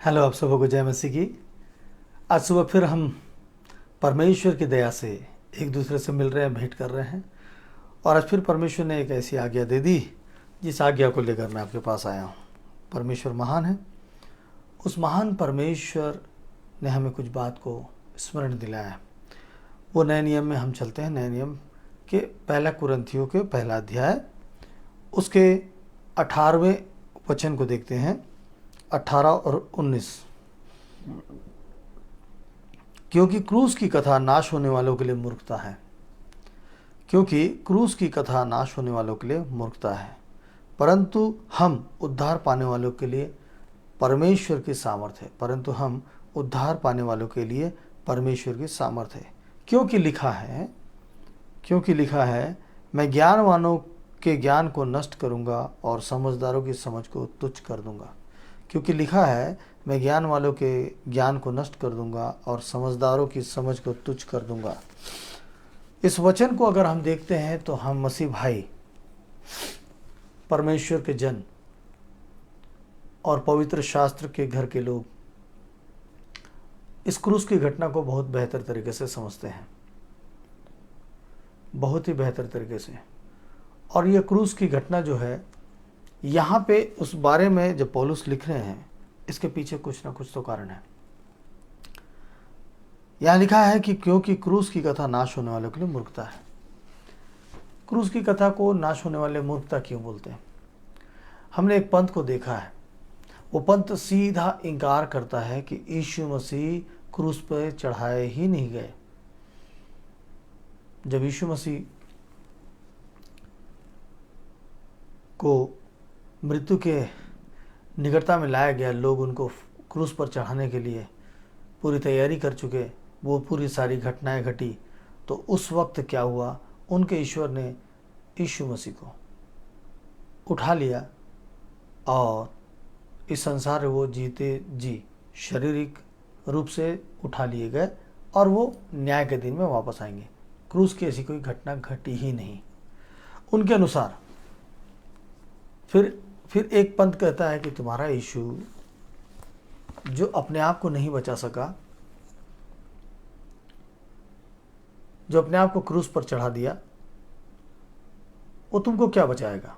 Hello, आप सबों को जय मसीह की। आज सुबह फिर हम परमेश्वर की दया से एक दूसरे से मिल रहे हैं, भेंट कर रहे हैं। और आज फिर परमेश्वर ने एक ऐसी आज्ञा दे दी जिस आज्ञा को लेकर मैं आपके पास आया हूँ। परमेश्वर महान है। उस महान परमेश्वर ने हमें कुछ बात को स्मरण दिलाया है। वो नए नियम में हम चलते हैं। नए नियम के पहला कुरिन्थियों के पहला अध्याय उसके 18वें वचन को देखते हैं, 18 और 19। क्योंकि क्रूस की कथा नाश होने वालों के लिए मूर्खता है। क्योंकि क्रूस की कथा नाश होने वालों के लिए मूर्खता है, परंतु हम उद्धार पाने वालों के लिए परमेश्वर की सामर्थ है। परंतु हम उद्धार पाने वालों के लिए परमेश्वर की सामर्थ है। क्योंकि लिखा है, मैं ज्ञानवानों के ज्ञान को नष्ट करूंगा और समझदारों की समझ को तुच्छ कर दूंगा। क्योंकि लिखा है, मैं ज्ञान वालों के ज्ञान को नष्ट कर दूंगा और समझदारों की समझ को तुच्छ कर दूंगा। इस वचन को अगर हम देखते हैं तो हम मसीह भाई, परमेश्वर के जन और पवित्र शास्त्र के घर के लोग इस क्रूस की घटना को बहुत बेहतर तरीके से समझते हैं, बहुत ही बेहतर तरीके से। और यह क्रूस की घटना जो है, यहाँ पे उस बारे में जब पौलुस लिख रहे हैं, इसके पीछे कुछ ना कुछ तो कारण है। यहाँ लिखा है कि क्योंकि क्रूस की कथा नाश होने वालों के लिए मूर्खता है। क्रूस की कथा को नाश होने वाले मूर्खता क्यों बोलते हैं? हमने एक पंथ को देखा है। वो पंथ सीधा इनकार करता है कि यीशु मसीह क्रूस पर चढ़ाए ही नहीं गए। जब यीशु मसीह को मृत्यु के निकटता में लाया गया, लोग उनको क्रूस पर चढ़ाने के लिए पूरी तैयारी कर चुके, वो पूरी सारी घटनाएं घटी, तो उस वक्त क्या हुआ? उनके ईश्वर ने यीशु मसीह को उठा लिया और इस संसार में वो जीते जी शारीरिक रूप से उठा लिए गए और वो न्याय के दिन में वापस आएंगे। क्रूस की ऐसी कोई घटना घटी ही नहीं उनके अनुसार। फिर एक पंथ कहता है कि तुम्हारा यीशु जो अपने आप को नहीं बचा सका, जो अपने आप को क्रूस पर चढ़ा दिया, वो तुमको क्या बचाएगा?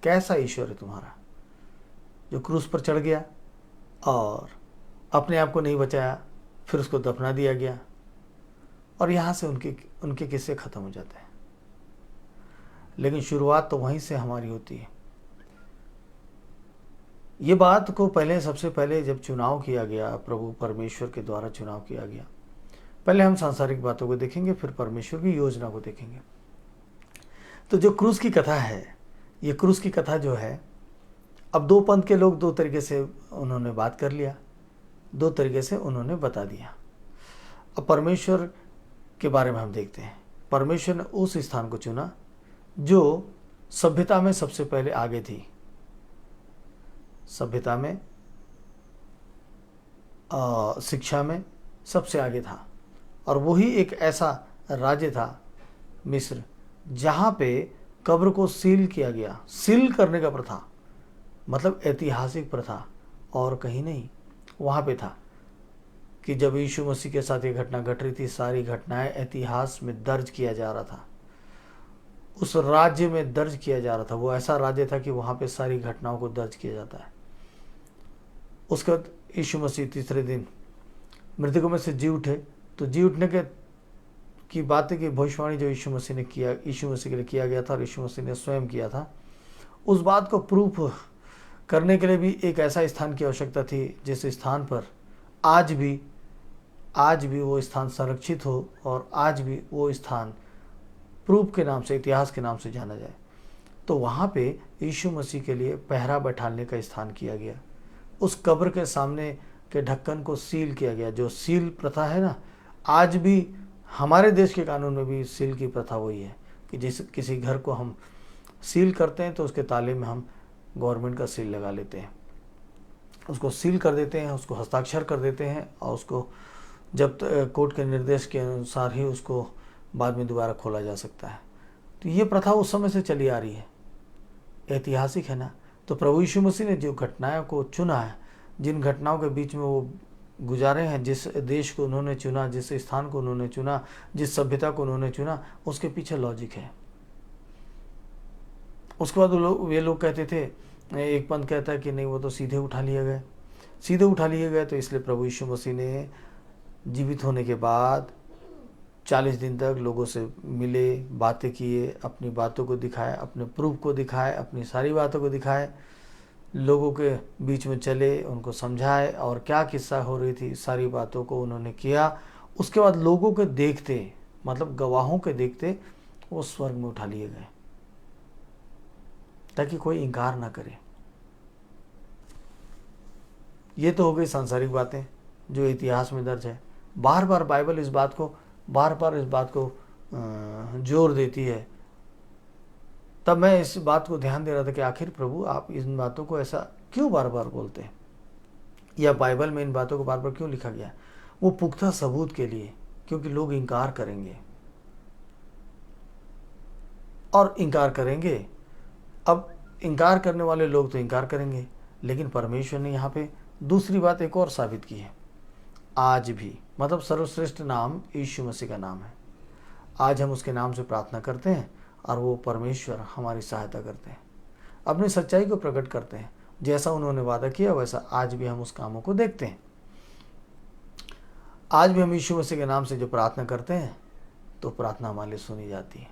कैसा ईश्वर है तुम्हारा जो क्रूस पर चढ़ गया और अपने आप को नहीं बचाया, फिर उसको दफना दिया गया और यहाँ से उनके किस्से खत्म हो जाते हैं। लेकिन शुरुआत तो वहीं से हमारी होती है। ये बात को सबसे पहले जब चुनाव किया गया, प्रभु परमेश्वर के द्वारा चुनाव किया गया, पहले हम सांसारिक बातों को देखेंगे, फिर परमेश्वर की योजना को देखेंगे। तो जो क्रूस की कथा है, ये क्रूस की कथा जो है, अब दो पंथ के लोग दो तरीके से उन्होंने बात कर लिया, दो तरीके से उन्होंने बता दिया। अब परमेश्वर के बारे में हम देखते हैं। परमेश्वर ने उस स्थान को चुना जो सभ्यता में सबसे पहले आगे थी। सभ्यता में, शिक्षा में सबसे आगे था। और वही एक ऐसा राज्य था, मिस्र, जहाँ पे कब्र को सील किया गया। सील करने का प्रथा मतलब ऐतिहासिक प्रथा, और कहीं नहीं, वहाँ पे था कि जब यीशु मसीह के साथ ये घटना घट रही थी, सारी घटनाएं इतिहास में दर्ज किया जा रहा था, उस राज्य में दर्ज किया जा रहा था। वो ऐसा राज्य था कि वहाँ पे सारी घटनाओं को दर्ज किया जाता है। उसके बाद यीशु मसीह तीसरे दिन मृतकों में से जी उठे। तो जी उठने की बातें की भविष्यवाणी जो यीशु मसीह के लिए किया गया था और यीशु मसीह ने स्वयं किया था, उस बात को प्रूफ करने के लिए भी एक ऐसा स्थान की आवश्यकता थी जिस स्थान पर आज भी वो स्थान संरक्षित हो और आज भी वो स्थान प्रूफ के नाम से, इतिहास के नाम से जाना जाए। तो वहाँ पे यीशु मसीह के लिए पहरा बैठाने का स्थान किया गया। उस कब्र के सामने के ढक्कन को सील किया गया। जो सील प्रथा है ना, आज भी हमारे देश के कानून में भी सील की प्रथा वही है कि जिस किसी घर को हम सील करते हैं तो उसके ताले में हम गवर्नमेंट का सील लगा लेते हैं, उसको सील कर देते हैं, उसको हस्ताक्षर कर देते हैं और उसको जब कोर्ट के निर्देश के अनुसार ही उसको बाद में दोबारा खोला जा सकता है। तो ये प्रथा उस समय से चली आ रही है, ऐतिहासिक है ना। तो प्रभु यीशु मसीह ने जो घटनाओं को चुना है, जिन घटनाओं के बीच में वो गुजारे हैं, जिस देश को उन्होंने चुना, जिस स्थान को उन्होंने चुना, जिस सभ्यता को उन्होंने चुना, उसके पीछे लॉजिक है। उसके बाद वे लोग कहते थे, एक पंथ कहता है कि नहीं वो तो सीधे उठा लिए गए, सीधे उठा लिए गए। तो इसलिए प्रभु यीशु मसीह ने जीवित होने के बाद 40 दिन तक लोगों से मिले, बातें किए, अपनी बातों को दिखाए, अपने प्रूफ को दिखाए, अपनी सारी बातों को दिखाए, लोगों के बीच में चले, उनको समझाए और क्या किस्सा हो रही थी सारी बातों को उन्होंने किया। उसके बाद लोगों के देखते, मतलब गवाहों के देखते वो स्वर्ग में उठा लिए गए, ताकि कोई इनकार ना करे। ये तो हो गई सांसारिक बातें जो इतिहास में दर्ज है। बार बार बाइबल इस बात को जोर देती है। तब मैं इस बात को ध्यान दे रहा था कि आखिर प्रभु आप इन बातों को ऐसा क्यों बार बार बोलते हैं, या बाइबल में इन बातों को बार बार क्यों लिखा गया। वो पुख्ता सबूत के लिए, क्योंकि लोग इनकार करेंगे और इनकार करेंगे। अब इनकार करने वाले लोग तो इनकार करेंगे, लेकिन परमेश्वर ने यहाँ पे दूसरी बात एक और साबित की है। आज भी, मतलब सर्वश्रेष्ठ नाम यीशु मसीह का नाम है। आज हम उसके नाम से प्रार्थना करते हैं और वो परमेश्वर हमारी सहायता करते हैं, अपनी सच्चाई को प्रकट करते हैं। जैसा उन्होंने वादा किया वैसा आज भी हम उस कामों को देखते हैं। आज भी हम यीशु मसीह के नाम से जो प्रार्थना करते हैं तो प्रार्थना हमारे लिए सुनी जाती है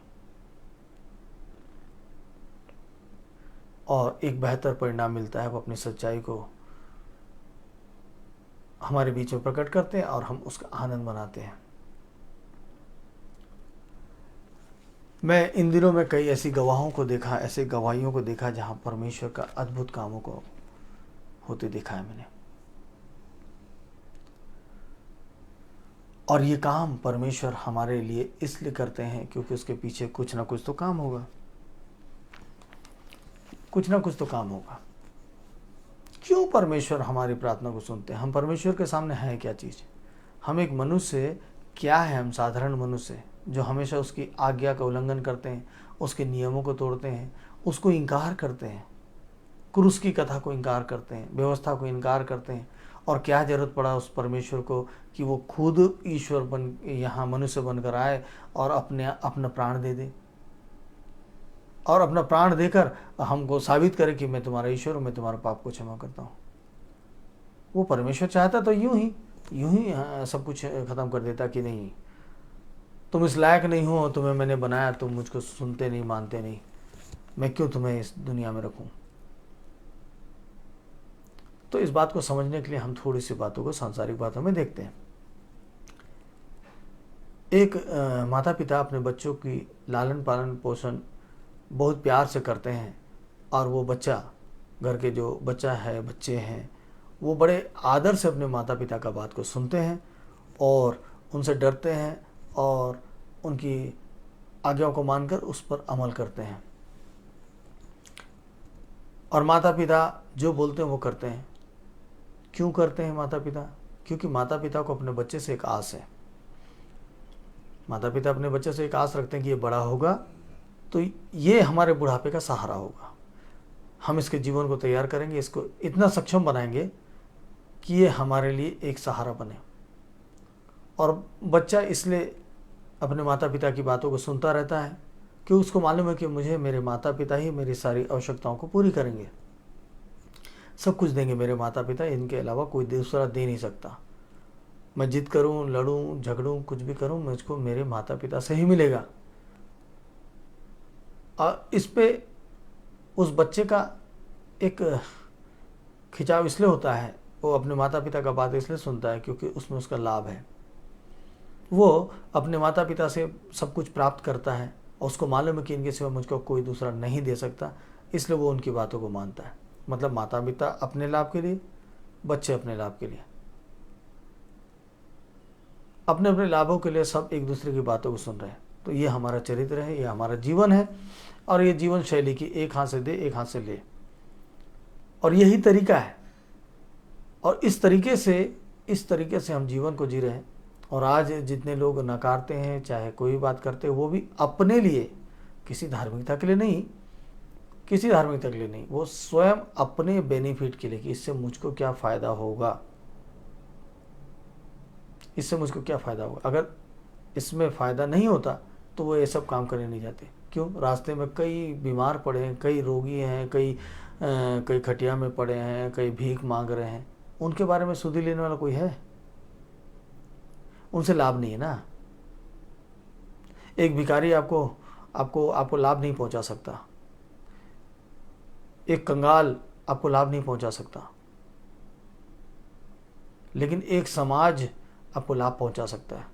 और एक बेहतर परिणाम मिलता है। वो अपनी सच्चाई को हमारे बीच में प्रकट करते हैं और हम उसका आनंद मनाते हैं। मैं इन दिनों में कई ऐसी गवाहों को देखा, ऐसे गवाहियों को देखा जहां परमेश्वर का अद्भुत कामों को होते देखा है मैंने। और ये काम परमेश्वर हमारे लिए इसलिए करते हैं क्योंकि उसके पीछे कुछ ना कुछ तो काम होगा, कुछ ना कुछ तो काम होगा। क्यों परमेश्वर हमारी प्रार्थना को सुनते हैं? हम परमेश्वर के सामने हैं क्या चीज़? हम एक मनुष्य क्या है? हम साधारण मनुष्य जो हमेशा उसकी आज्ञा का उल्लंघन करते हैं, उसके नियमों को तोड़ते हैं, उसको इनकार करते हैं, क्रूस की कथा को इनकार करते हैं, व्यवस्था को इनकार करते हैं। और क्या जरूरत पड़ा उस परमेश्वर को कि वो खुद ईश्वर बन यहाँ मनुष्य बनकर आए और अपना प्राण दे दे, और अपना प्राण देकर हमको साबित करे कि मैं तुम्हारा ईश्वर हूँ, मैं तुम्हारा पाप को क्षमा करता हूँ। वो परमेश्वर चाहता तो यूं ही सब कुछ खत्म कर देता कि नहीं, तुम इस लायक नहीं हो, तुम्हें मैंने बनाया, तुम मुझको सुनते नहीं, मानते नहीं, मैं क्यों तुम्हें इस दुनिया में रखूं। तो इस बात को समझने के लिए हम थोड़ी सी बातों को सांसारिक बातों में देखते हैं। एक माता पिता अपने बच्चों की लालन पालन पोषण बहुत प्यार से करते हैं, और वो बच्चा, घर के जो बच्चे हैं, वो बड़े आदर से अपने माता पिता का बात को सुनते हैं और उनसे डरते हैं और उनकी आज्ञाओं को मानकर उस पर अमल करते हैं। और माता पिता जो बोलते हैं वो करते हैं। क्यों करते हैं माता पिता? क्योंकि माता पिता को अपने बच्चे से एक आस है। माता पिता अपने बच्चे से एक आस रखते हैं कि ये बड़ा होगा तो ये हमारे बुढ़ापे का सहारा होगा, हम इसके जीवन को तैयार करेंगे, इसको इतना सक्षम बनाएंगे कि ये हमारे लिए एक सहारा बने। और बच्चा इसलिए अपने माता पिता की बातों को सुनता रहता है कि उसको मालूम है कि मुझे मेरे माता पिता ही मेरी सारी आवश्यकताओं को पूरी करेंगे, सब कुछ देंगे मेरे माता पिता, इनके अलावा कोई दूसरा दे नहीं सकता। मैं जिद करूं, लड़ूं, झगड़ूं, कुछ भी करूं, मुझको मेरे माता पिता से ही मिलेगा। और इस पे उस बच्चे का एक खिंचाव इसलिए होता है, वो अपने माता पिता का बात इसलिए सुनता है क्योंकि उसमें उसका लाभ है। वो अपने माता पिता से सब कुछ प्राप्त करता है और उसको मालूम है कि इनके सिवा मुझको कोई दूसरा नहीं दे सकता, इसलिए वो उनकी बातों को मानता है। मतलब माता पिता अपने लाभ के लिए, बच्चे अपने लाभ के लिए, अपने अपने लाभों के लिए सब एक दूसरे की बातों को सुन रहे हैं। तो ये हमारा चरित्र है, ये हमारा जीवन है, और ये जीवन शैली की एक हाथ से दे एक हाथ से ले, और यही तरीका है। और इस तरीके से हम जीवन को जी रहे हैं। और आज जितने लोग नकारते हैं, चाहे कोई बात करते हैं, वो भी अपने लिए, किसी धार्मिकता के लिए नहीं, किसी धार्मिकता के लिए नहीं, वो स्वयं अपने बेनिफिट के लिए कि इससे मुझको क्या फ़ायदा होगा, इससे मुझको क्या फ़ायदा होगा। अगर इसमें फ़ायदा नहीं होता तो वो ये सब काम करने नहीं जाते। क्यों? रास्ते में कई बीमार पड़े हैं, कई रोगी हैं, कई खटिया में पड़े हैं, कई भीख मांग रहे हैं, उनके बारे में सुधि लेने वाला कोई है? उनसे लाभ नहीं है ना। एक भिखारी आपको आपको आपको लाभ नहीं पहुंचा सकता, एक कंगाल आपको लाभ नहीं पहुंचा सकता, लेकिन एक समाज आपको लाभ पहुंचा सकता है।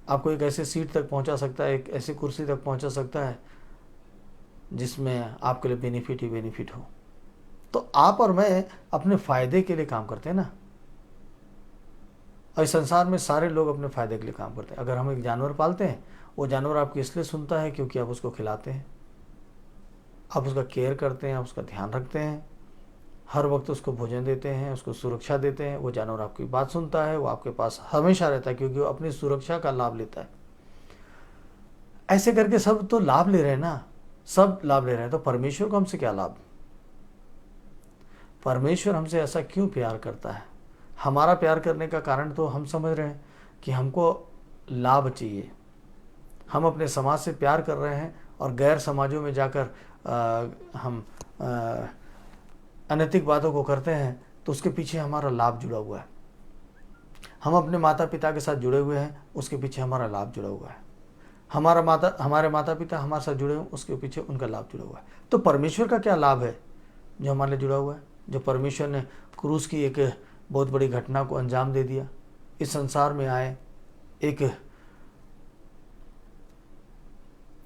आपको एक ऐसे सीट तक पहुंचा सकता है, एक ऐसी कुर्सी तक पहुंचा सकता है जिसमें आपके लिए बेनिफिट ही बेनिफिट हो। तो आप और मैं अपने फ़ायदे के लिए काम करते हैं ना। और इस संसार में सारे लोग अपने फ़ायदे के लिए काम करते हैं। अगर हम एक जानवर पालते हैं, वो जानवर आपको इसलिए सुनता है क्योंकि आप उसको खिलाते हैं, आप उसका केयर करते हैं, आप उसका ध्यान रखते हैं, हर वक्त उसको भोजन देते हैं, उसको सुरक्षा देते हैं। वो जानवर आपकी बात सुनता है, वो आपके पास हमेशा रहता है क्योंकि वो अपनी सुरक्षा का लाभ लेता है। ऐसे करके सब तो लाभ ले रहे हैं ना, सब लाभ ले रहे हैं। तो परमेश्वर को हमसे क्या लाभ? परमेश्वर हमसे ऐसा क्यों प्यार करता है? हमारा प्यार करने का कारण तो हम समझ रहे हैं कि हमको लाभ चाहिए। हम अपने समाज से प्यार कर रहे हैं और गैर समाजों में जाकर हम अनैतिक बातों को करते हैं, तो उसके पीछे हमारा लाभ जुड़ा हुआ है। हम अपने माता पिता के साथ जुड़े हुए हैं, उसके पीछे हमारा लाभ जुड़ा हुआ है। हमारे माता पिता हमारे साथ जुड़े हुए, उसके पीछे उनका लाभ जुड़ा हुआ है। तो परमेश्वर का क्या लाभ है जो हमारे लिए जुड़ा हुआ है? जो परमेश्वर ने क्रूस की एक बहुत बड़ी घटना को अंजाम दे दिया, इस संसार में आए, एक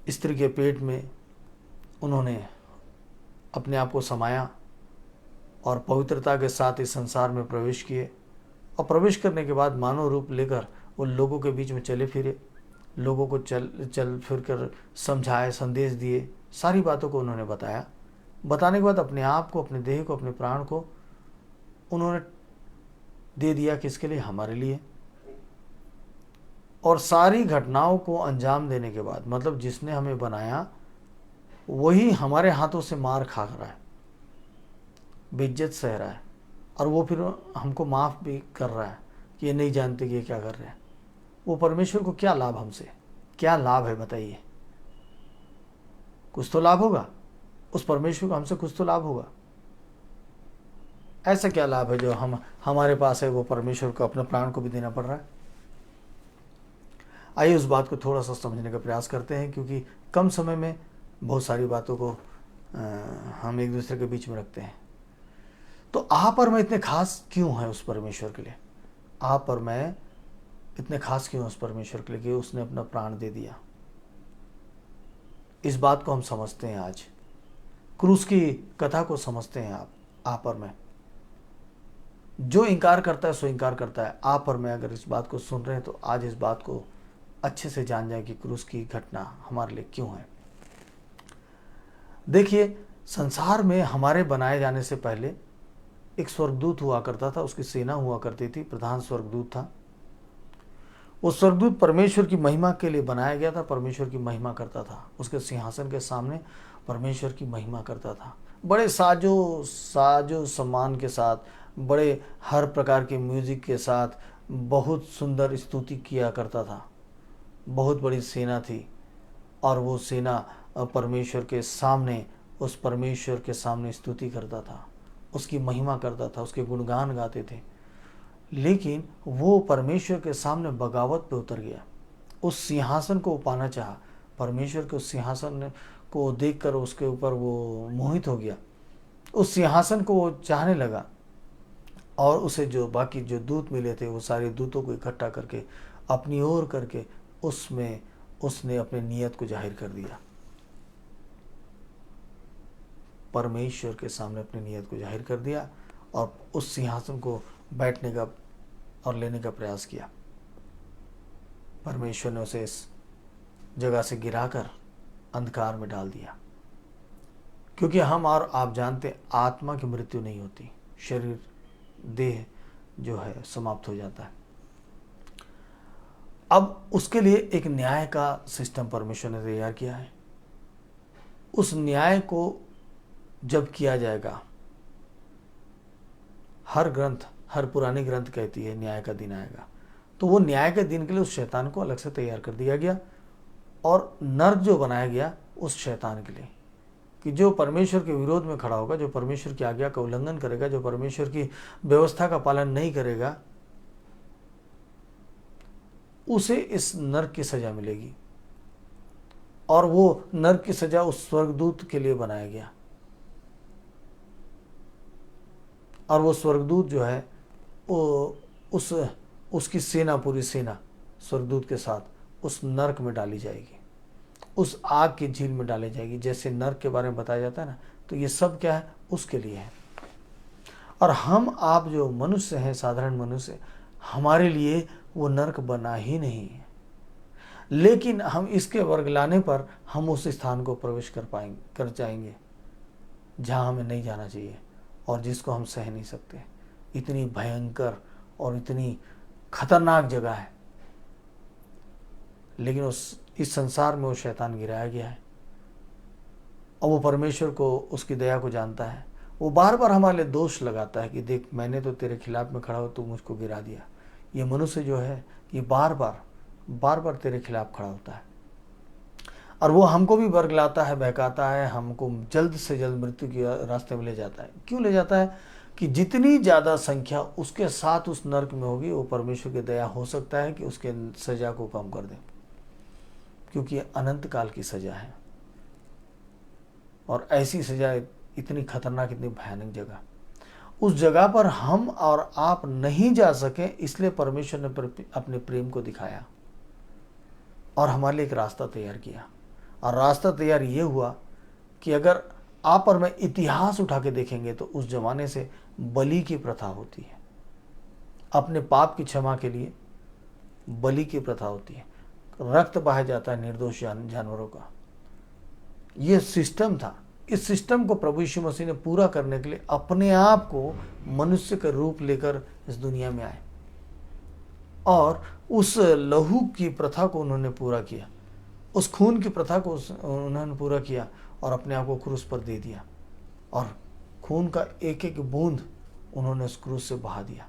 स्त्री के पेट में उन्होंने अपने आप को समाया और पवित्रता के साथ इस संसार में प्रवेश किए, और प्रवेश करने के बाद मानव रूप लेकर वो लोगों के बीच में चले फिरे, लोगों को चल फिर कर समझाए, संदेश दिए, सारी बातों को उन्होंने बताया। बताने के बाद अपने आप को, अपने देह को, अपने प्राण को उन्होंने दे दिया। किसके लिए? हमारे लिए। और सारी घटनाओं को अंजाम देने के बाद, मतलब जिसने हमें बनाया वही हमारे हाथों से मार खा रहा है, बेइज्जत सह रहा है, और वो फिर हमको माफ़ भी कर रहा है कि ये नहीं जानते कि ये क्या कर रहे हैं। वो परमेश्वर को क्या लाभ? हमसे क्या लाभ है बताइए? कुछ तो लाभ होगा उस परमेश्वर को, हमसे कुछ तो लाभ होगा। ऐसा क्या लाभ है जो हमारे पास है, वो परमेश्वर को अपने प्राण को भी देना पड़ रहा है? आइए उस बात को थोड़ा सा समझने का प्रयास करते हैं, क्योंकि कम समय में बहुत सारी बातों को हम एक दूसरे के बीच में रखते हैं। तो आप और मैं इतने खास क्यों हैं उस परमेश्वर के लिए? आप और मैं इतने खास क्यों हैं उस परमेश्वर के लिए कि उसने अपना प्राण दे दिया? इस बात को हम समझते हैं आज, क्रूस की कथा को समझते हैं आप और मैं। जो इनकार करता है सो इनकार करता है। आप और मैं अगर इस बात को सुन रहे हैं तो आज इस बात को अच्छे से जान जाए कि क्रूस की घटना हमारे लिए क्यों है। देखिए, संसार में हमारे बनाए जाने से पहले एक स्वर्गदूत हुआ करता था, उसकी सेना हुआ करती थी, प्रधान स्वर्गदूत था। वो स्वर्गदूत परमेश्वर की महिमा के लिए बनाया गया था, परमेश्वर की महिमा करता था, उसके सिंहासन के सामने परमेश्वर की महिमा करता था, बड़े साजो सम्मान के साथ, बड़े हर प्रकार के म्यूजिक के साथ बहुत सुंदर स्तुति किया करता था। बहुत बड़ी सेना थी और वो सेना परमेश्वर के सामने, उस परमेश्वर के सामने स्तुति करता था, उसकी महिमा करता था, उसके गुणगान गाते थे। लेकिन वो परमेश्वर के सामने बगावत पे उतर गया, उस सिंहासन को पाना चाहा। परमेश्वर के उस सिंहासन को देखकर उसके ऊपर वो मोहित हो गया, उस सिंहासन को वो चाहने लगा, और उसे जो बाकी जो दूत मिले थे वो सारे दूतों को इकट्ठा करके अपनी ओर करके उसमें उसने अपनी नीयत को जाहिर कर दिया। परमेश्वर के सामने अपनी नीयत को जाहिर कर दिया और उस सिंहासन को बैठने का और लेने का प्रयास किया। परमेश्वर ने उसे इस जगह से गिराकर अंधकार में डाल दिया, क्योंकि हम और आप जानते आत्मा की मृत्यु नहीं होती, शरीर देह जो है समाप्त हो जाता है। अब उसके लिए एक न्याय का सिस्टम परमेश्वर ने तैयार किया है। उस न्याय को जब किया जाएगा। हर ग्रंथ, हर पुरानी ग्रंथ कहती है न्याय का दिन आएगा। तो वो न्याय के दिन के लिए उस शैतान को अलग से तैयार कर दिया गया और नर्क जो बनाया गया उस शैतान के लिए, कि जो परमेश्वर के विरोध में खड़ा होगा, जो परमेश्वर की आज्ञा का उल्लंघन करेगा, जो परमेश्वर की व्यवस्था का पालन नहीं करेगा, उसे इस नर्क की सजा मिलेगी। और वो नर्क की सजा उस स्वर्गदूत के लिए बनाया गया। और वो स्वर्गदूत जो है वो उसकी सेना, पूरी सेना स्वर्गदूत के साथ उस नर्क में डाली जाएगी, उस आग की झील में डाली जाएगी। जैसे नर्क के बारे में बताया जाता है ना, तो ये सब क्या है, उसके लिए है। और हम आप जो मनुष्य हैं, साधारण मनुष्य, हमारे लिए वो नर्क बना ही नहीं है। लेकिन हम इसके वर्गलाने पर हम उस स्थान को प्रवेश कर जाएंगे जहाँ हमें नहीं जाना चाहिए और जिसको हम सह नहीं सकते। इतनी भयंकर और इतनी खतरनाक जगह है, लेकिन इस संसार में वो शैतान गिराया गया है और वो परमेश्वर को, उसकी दया को जानता है। वो बार बार हमारे लिए दोष लगाता है कि देख, मैंने तो तेरे खिलाफ में खड़ा हो, तू मुझको गिरा दिया। ये मनुष्य जो है ये बार बार तेरे खिलाफ खड़ा होता है और वो हमको भी वर्गलाता है, बहकाता है, हमको जल्द से जल्द मृत्यु के रास्ते में ले जाता है। क्यों ले जाता है? कि जितनी ज़्यादा संख्या उसके साथ उस नर्क में होगी, वो परमेश्वर की दया हो सकता है कि उसके सजा को कम कर दे, क्योंकि ये अनंत काल की सजा है। और ऐसी सजा, इतनी खतरनाक, इतनी भयानक जगह, उस जगह पर हम और आप नहीं जा सके, इसलिए परमेश्वर ने अपने प्रेम को दिखाया और हमारे लिए एक रास्ता तैयार किया। और रास्ता तैयार ये हुआ कि अगर आप और मैं इतिहास उठा के देखेंगे तो उस जमाने से बलि की प्रथा होती है। अपने पाप की क्षमा के लिए बलि की प्रथा होती है, रक्त बहाया जाता है निर्दोष जानवरों का। ये सिस्टम था। इस सिस्टम को प्रभु यीशु मसीह ने पूरा करने के लिए अपने आप को मनुष्य का रूप लेकर इस दुनिया में आए और उस लहू की प्रथा को उन्होंने पूरा किया, उस खून की प्रथा को उन्होंने पूरा किया और अपने आप को क्रूस पर दे दिया। और खून का एक एक बूंद उन्होंने उस क्रूस से बहा दिया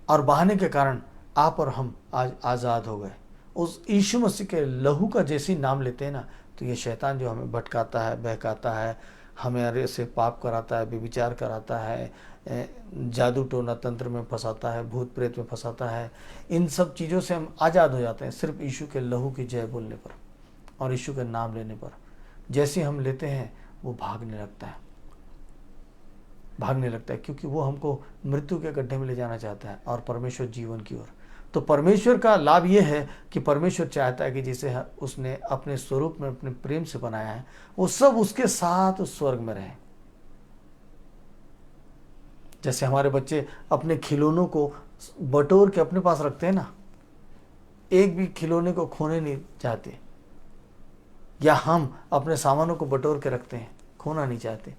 और बहाने के कारण आप और हम आज आज़ाद हो गए। उस यीशु मसीह के लहू का जैसे नाम लेते हैं ना, तो ये शैतान जो हमें भटकाता है, बहकाता है, हमें से पाप कराता है, व्यभिचार कराता है, जादू टोना तंत्र में फंसाता है, भूत प्रेत में फंसाता है, इन सब चीज़ों से हम आज़ाद हो जाते हैं सिर्फ यीशु के लहू की जय बोलने पर और यीशु का नाम लेने पर। जैसे हम लेते हैं वो भागने लगता है, क्योंकि वो हमको मृत्यु के गड्ढे में ले जाना चाहता है और परमेश्वर जीवन की ओर। तो परमेश्वर का लाभ ये है कि परमेश्वर चाहता है कि जिसे उसने अपने स्वरूप में, अपने प्रेम से बनाया है, वो सब उसके साथ उस स्वर्ग में रहे। जैसे हमारे बच्चे अपने खिलौनों को बटोर के अपने पास रखते हैं ना, एक भी खिलौने को खोने नहीं चाहते, या हम अपने सामानों को बटोर के रखते हैं, खोना नहीं चाहते,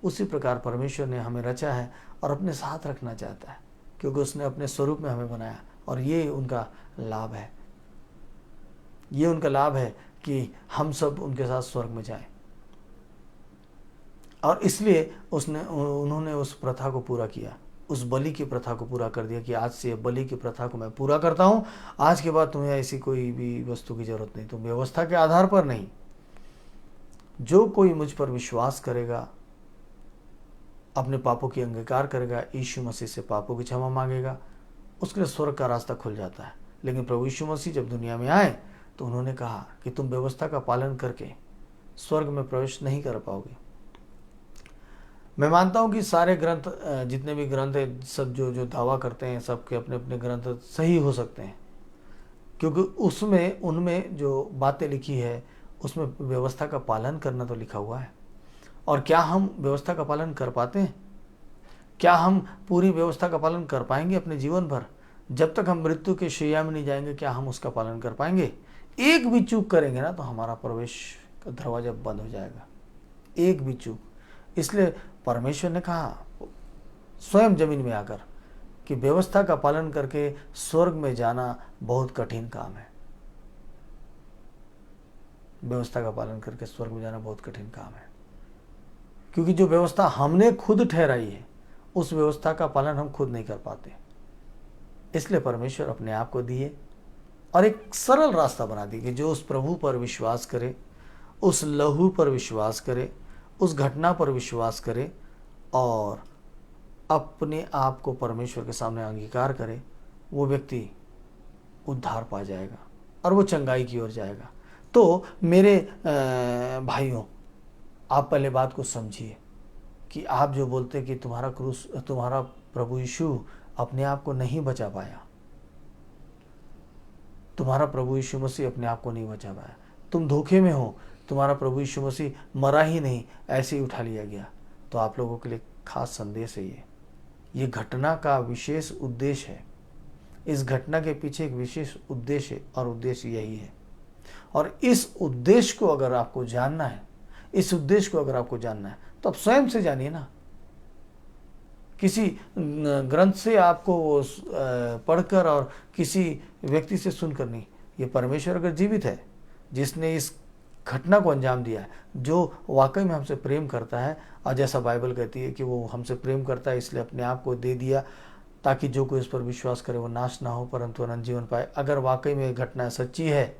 उसी प्रकार परमेश्वर ने हमें रचा है और अपने साथ रखना चाहता है, क्योंकि उसने अपने स्वरूप में हमें बनाया। और ये उनका लाभ है, ये उनका लाभ है कि हम सब उनके साथ स्वर्ग में जाएं। और इसलिए उन्होंने उस प्रथा को पूरा किया, उस बलि की प्रथा को पूरा कर दिया कि आज से बलि की प्रथा को मैं पूरा करता हूँ, आज के बाद तुम्हें ऐसी कोई भी वस्तु की जरूरत नहीं। तुम व्यवस्था के आधार पर नहीं, जो कोई मुझ पर विश्वास करेगा, अपने पापों की अंगीकार करेगा, यीशु मसीह से पापों की क्षमा मांगेगा, उसके लिए स्वर्ग का रास्ता खुल जाता है। लेकिन प्रभु यीशु मसीह जब दुनिया में आए तो उन्होंने कहा कि तुम व्यवस्था का पालन करके स्वर्ग में प्रवेश नहीं कर पाओगे। मैं मानता हूं कि सारे ग्रंथ, जितने भी ग्रंथ हैं, सब जो दावा करते हैं, सबके अपने अपने ग्रंथ सही हो सकते हैं, क्योंकि उनमें जो बातें लिखी है उसमें व्यवस्था का पालन करना तो लिखा हुआ है। और क्या हम व्यवस्था का पालन कर पाते हैं? क्या हम पूरी व्यवस्था का पालन कर पाएंगे अपने जीवन भर? जब तक हम मृत्यु के शैया में नहीं जाएंगे, क्या हम उसका पालन कर पाएंगे? एक भी चूक करेंगे ना तो हमारा प्रवेश का दरवाजा बंद हो जाएगा, एक भी चूक। इसलिए परमेश्वर ने कहा स्वयं जमीन में आकर कि व्यवस्था का पालन करके स्वर्ग में जाना बहुत कठिन काम है। व्यवस्था का पालन करके स्वर्ग में जाना बहुत कठिन काम है। क्योंकि जो व्यवस्था हमने खुद ठहराई है उस व्यवस्था का पालन हम खुद नहीं कर पाते। इसलिए परमेश्वर अपने आप को दिए और एक सरल रास्ता बना दिए कि जो उस प्रभु पर विश्वास करे, उस लहू पर विश्वास करे, उस घटना पर विश्वास करे और अपने आप को परमेश्वर के सामने अंगीकार करे, वो व्यक्ति उद्धार पा जाएगा और वो चंगाई की ओर जाएगा। तो मेरे भाइयों, आप पहले बात को समझिए कि आप जो बोलते कि तुम्हारा प्रभु यीशु अपने आप को नहीं बचा पाया, तुम्हारा प्रभु यीशु मसीह अपने आप को नहीं बचा पाया, तुम धोखे में हो, तुम्हारा प्रभु यीशु मसीह मरा ही नहीं, ऐसे ही उठा लिया गया, तो आप लोगों के लिए खास संदेश है। ये घटना का विशेष उद्देश्य है। इस घटना के पीछे एक विशेष उद्देश्य है और उद्देश्य यही है। और इस उद्देश्य को अगर आपको जानना है, तो आप स्वयं से जानिए ना। किसी ग्रंथ से आपको पढ़कर और किसी व्यक्ति से सुनकर नहीं। ये परमेश्वर अगर जीवित है, जिसने इस घटना को अंजाम दिया है, जो वाकई में हमसे प्रेम करता है, और जैसा बाइबल कहती है कि वो हमसे प्रेम करता है इसलिए अपने आप को दे दिया ताकि जो कोई उस पर विश्वास करे वो नाश ना हो परंतु अनंत जीवन पाए। अगर वाकई में घटना सच्ची है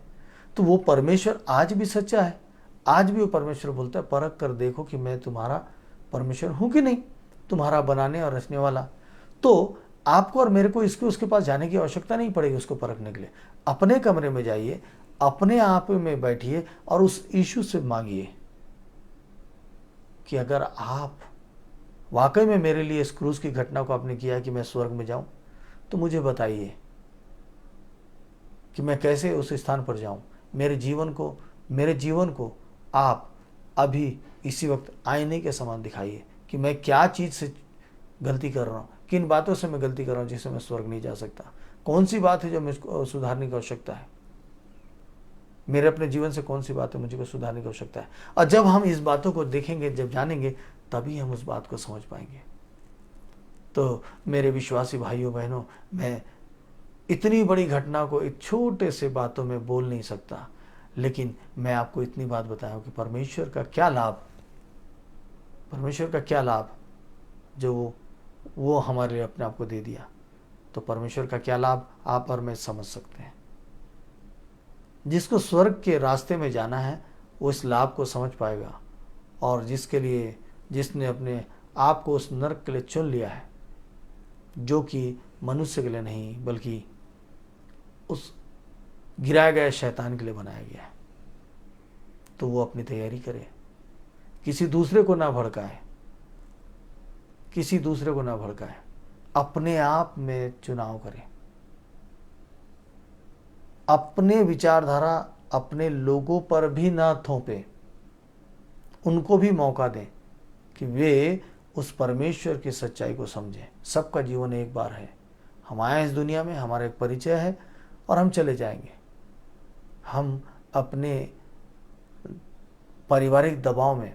तो वो परमेश्वर आज भी सच्चा है। आज भी वो परमेश्वर बोलता है, परख कर देखो कि मैं तुम्हारा परमेश्वर हूँ कि नहीं, तुम्हारा बनाने और रचने वाला। तो आपको और मेरे को उसके पास जाने की आवश्यकता नहीं पड़ेगी उसको परखने के लिए। अपने कमरे में जाइए, अपने आप में बैठिए और उस यीशु से मांगिए कि अगर आप वाकई में मेरे लिए इस क्रूस की घटना को आपने किया कि मैं स्वर्ग में जाऊं, तो मुझे बताइए कि मैं कैसे उस स्थान पर जाऊं। मेरे जीवन को आप अभी इसी वक्त आईने के समान दिखाइए कि मैं क्या चीज़ से गलती कर रहा हूँ, किन बातों से मैं गलती कर रहा हूँ जिससे मैं स्वर्ग नहीं जा सकता, कौन सी बात है जो मुझको सुधारने की आवश्यकता है, मेरे अपने जीवन से कौन सी बात है मुझे को सुधारने की आवश्यकता है। और जब हम इस बातों को देखेंगे, जब जानेंगे, तभी हम उस बात को समझ पाएंगे। तो मेरे विश्वासी भाइयों बहनों, मैं इतनी बड़ी घटना को एक छोटे से बातों में बोल नहीं सकता, लेकिन मैं आपको इतनी बात बताया हूँ कि परमेश्वर का क्या लाभ जो वो हमारे लिए अपने आप को दे दिया। तो परमेश्वर का क्या लाभ आप और मैं समझ सकते हैं। जिसको स्वर्ग के रास्ते में जाना है वो इस लाभ को समझ पाएगा, और जिसने अपने आप को उस नरक के लिए चुन लिया है, जो कि मनुष्य के लिए नहीं बल्कि उस गिराए गए शैतान के लिए बनाया गया है, तो वो अपनी तैयारी करे, किसी दूसरे को ना भड़काए, अपने आप में चुनाव करे, अपने विचारधारा अपने लोगों पर भी ना थोपे, उनको भी मौका दें कि वे उस परमेश्वर की सच्चाई को समझें। सबका जीवन एक बार है, हम आए इस दुनिया में, हमारा एक परिचय है और हम चले जाएंगे। हम अपने पारिवारिक दबाव में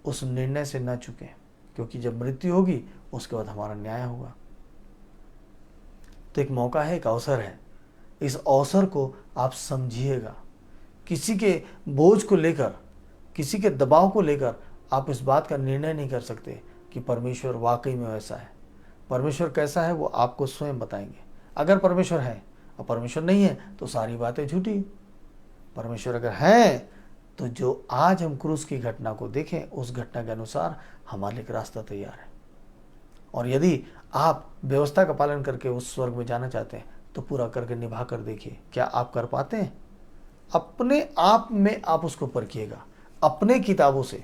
उस निर्णय से न चुकें, क्योंकि जब मृत्यु होगी उसके बाद हमारा न्याय होगा। तो एक मौका है, एक अवसर है, इस अवसर को आप समझिएगा। किसी के बोझ को लेकर, किसी के दबाव को लेकर आप इस बात का निर्णय नहीं कर सकते कि परमेश्वर वाकई में वैसा है। परमेश्वर कैसा है वो आपको स्वयं बताएंगे। अगर परमेश्वर है और परमेश्वर नहीं है तो सारी बातें झूठी। परमेश्वर अगर है तो जो आज हम क्रूस की घटना को देखें, उस घटना के अनुसार हमारे लिए एक रास्ता तैयार है। और यदि आप व्यवस्था का पालन करके उस स्वर्ग में जाना चाहते हैं तो पूरा करके निभा कर देखिए, क्या आप कर पाते हैं? अपने आप में आप उसको परखिएगा, अपने किताबों से,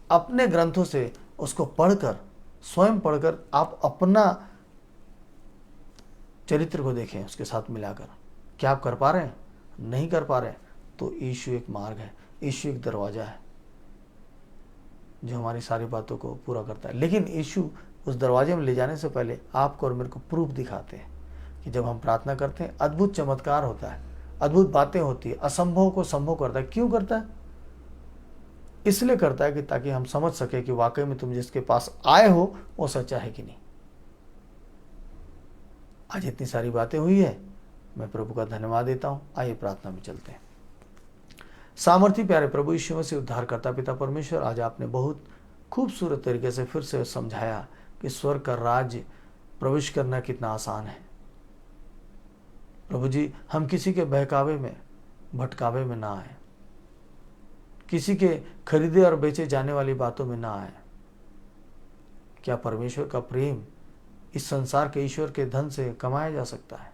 अपने ग्रंथों से उसको पढ़कर, स्वयं पढ़कर आप अपना चरित्र को देखें, उसके साथ मिलाकर। क्या आप कर पा रहे हैं? नहीं कर पा रहे हैं तो यीशु एक मार्ग है, यीशु एक दरवाजा है जो हमारी सारी बातों को पूरा करता है। लेकिन यीशु उस दरवाजे में ले जाने से पहले आपको और मेरे को प्रूफ दिखाते हैं कि जब हम प्रार्थना करते हैं अद्भुत चमत्कार होता है, अद्भुत बातें होती है, असंभव को संभव करता है। क्यों करता है? इसलिए करता है कि ताकि हम समझ सके कि वाकई में तुम जिसके पास आए हो वो सच्चा है कि नहीं। आज इतनी सारी बातें हुई है, मैं प्रभु का धन्यवाद देता हूं। आइए प्रार्थना में चलते हैं। सामर्थी प्यारे प्रभु यीशु मसीह, उद्धार करता पिता परमेश्वर, आज आपने बहुत खूबसूरत तरीके से फिर से समझाया कि स्वर्ग का राज्य प्रवेश करना कितना आसान है। प्रभु जी, हम किसी के बहकावे में, भटकावे में ना आए, किसी के खरीदे और बेचे जाने वाली बातों में ना आए। क्या परमेश्वर का प्रेम इस संसार के ईश्वर के धन से कमाया जा सकता है?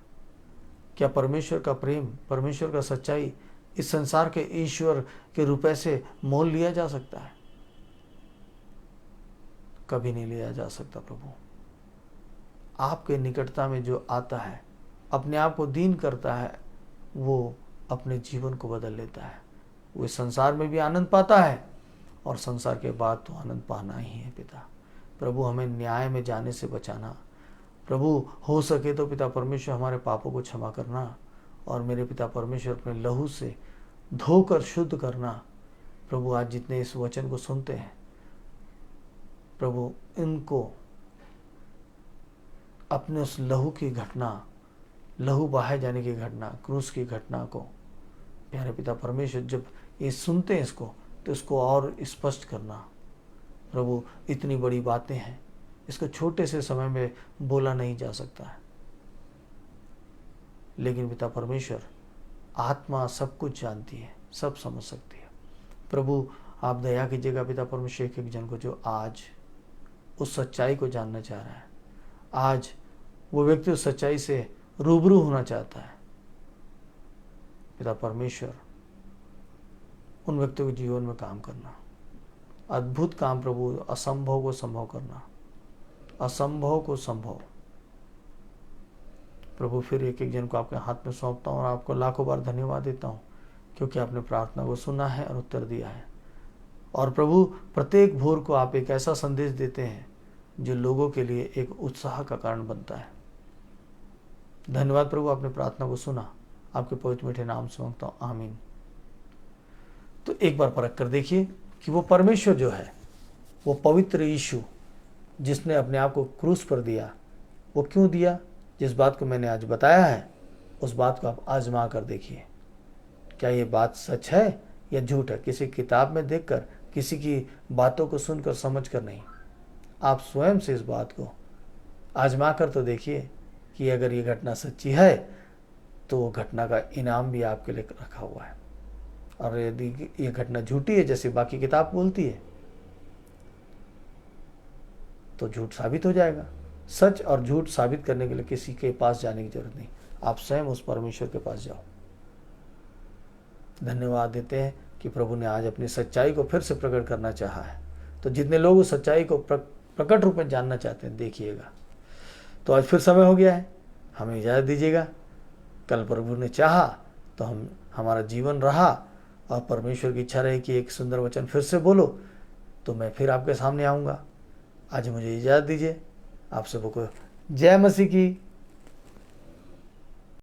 क्या परमेश्वर का प्रेम, परमेश्वर का सच्चाई इस संसार के ईश्वर के रुपए से मोल लिया जा सकता है? कभी नहीं लिया जा सकता। प्रभु, आपके निकटता में जो आता है, अपने आप को दीन करता है, वो अपने जीवन को बदल लेता है। वो इस संसार में भी आनंद पाता है और संसार के बाद तो आनंद पाना ही है। पिता प्रभु, हमें न्याय में जाने से बचाना। प्रभु, हो सके तो पिता परमेश्वर हमारे पापों को क्षमा करना और मेरे पिता परमेश्वर अपने लहू से धोकर शुद्ध करना। प्रभु, आज जितने इस वचन को सुनते हैं प्रभु, इनको अपने उस लहू की घटना, लहू बहाए जाने की घटना, क्रूस की घटना को प्यारे पिता परमेश्वर जब ये सुनते हैं इसको, तो इसको और स्पष्ट करना। प्रभु, इतनी बड़ी बातें हैं, इसको छोटे से समय में बोला नहीं जा सकता है, लेकिन पिता परमेश्वर आत्मा सब कुछ जानती है, सब समझ सकती है। प्रभु, आप दया कीजिएगा पिता परमेश्वर, एक एक जन को जो आज उस सच्चाई को जानना चाह रहा है, आज वो व्यक्ति उस सच्चाई से रूबरू होना चाहता है। पिता परमेश्वर, उन व्यक्तियों के जीवन में काम करना, अद्भुत काम प्रभु, असंभव को संभव करना, असंभव को संभव। प्रभु, फिर एक एक जन को आपके हाथ में सौंपता हूँ और आपको लाखों बार धन्यवाद देता हूँ, क्योंकि आपने प्रार्थना को सुना है और उत्तर दिया है। और प्रभु, प्रत्येक भोर को आप एक ऐसा संदेश देते हैं जो लोगों के लिए एक उत्साह का कारण बनता है। धन्यवाद प्रभु, आपने प्रार्थना को सुना, आपके पवित्र मीठे नाम से मांगता हूँ, आमीन। तो एक बार परख कर देखिए कि वो परमेश्वर जो है, वो पवित्र यीशु जिसने अपने आप को क्रूस पर दिया, वो क्यों दिया? जिस बात को मैंने आज बताया है, उस बात को आप आजमा कर देखिए, क्या ये बात सच है या झूठ है। किसी किताब में देखकर, किसी की बातों को सुनकर, समझकर नहीं, आप स्वयं से इस बात को आजमा कर तो देखिए कि अगर ये घटना सच्ची है तो वो घटना का इनाम भी आपके लिए रखा हुआ है। और यदि ये घटना झूठी है जैसे बाकी किताब बोलती है, तो झूठ साबित हो जाएगा। सच और झूठ साबित करने के लिए किसी के पास जाने की जरूरत नहीं, आप स्वयं उस परमेश्वर के पास जाओ। धन्यवाद देते हैं कि प्रभु ने आज अपनी सच्चाई को फिर से प्रकट करना चाहा है। तो जितने लोग उस सच्चाई को प्रकट रूप में जानना चाहते हैं, देखिएगा। तो आज फिर समय हो गया है, हमें इजाज़त दीजिएगा। कल प्रभु ने चाहा तो हमारा जीवन रहा और परमेश्वर की इच्छा रही कि एक सुंदर वचन फिर से बोलो, तो मैं फिर आपके सामने आऊँगा। आज मुझे इजाज़त दीजिए। आप सबको जय मसीह की।